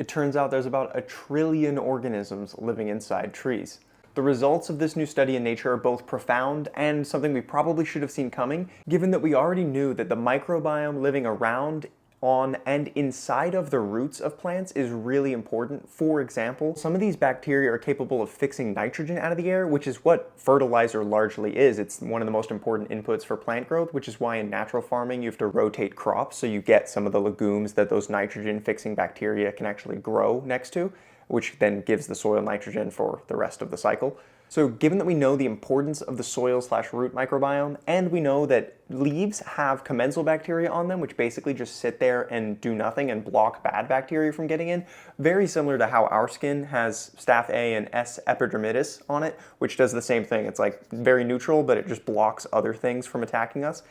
It turns out there's about 1 trillion organisms living inside trees. The results of this new study in Nature are both profound and something we probably should have seen coming, given that we already knew that the microbiome living around, on, and inside of the roots of plants is really important. For example, some of these bacteria are capable of fixing nitrogen out of the air, which is what fertilizer largely is. It's one of the most important inputs for plant growth, which is why in natural farming you have to rotate crops so you get some of the legumes that those nitrogen fixing bacteria can actually grow next to, which then gives the soil nitrogen for the rest of the cycle. So given that we know the importance of the soil/root microbiome, and we know that leaves have commensal bacteria on them, which basically just sit there and do nothing and block bad bacteria from getting in, very similar to how our skin has staph A and S epidermidis on it, which does the same thing. It's like very neutral, but it just blocks other things from attacking us.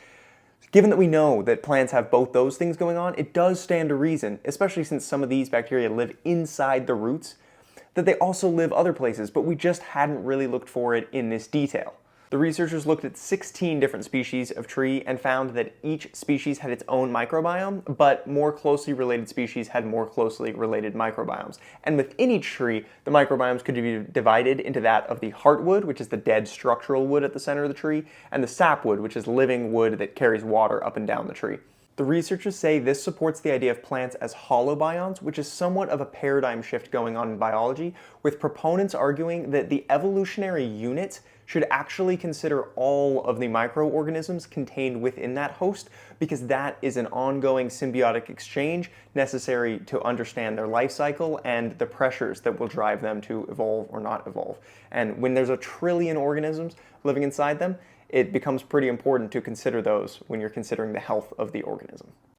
Given that we know that plants have both those things going on, it does stand to reason, especially since some of these bacteria live inside the roots, that they also live other places, but we just hadn't really looked for it in this detail. The researchers looked at 16 different species of tree and found that each species had its own microbiome, but more closely related species had more closely related microbiomes. And within each tree, the microbiomes could be divided into that of the heartwood, which is the dead structural wood at the center of the tree, and the sapwood, which is living wood that carries water up and down the tree. The researchers say this supports the idea of plants as holobionts, which is somewhat of a paradigm shift going on in biology, with proponents arguing that the evolutionary unit should actually consider all of the microorganisms contained within that host, because that is an ongoing symbiotic exchange necessary to understand their life cycle and the pressures that will drive them to evolve or not evolve. And when there's 1 trillion organisms living inside them, it becomes pretty important to consider those when you're considering the health of the organism.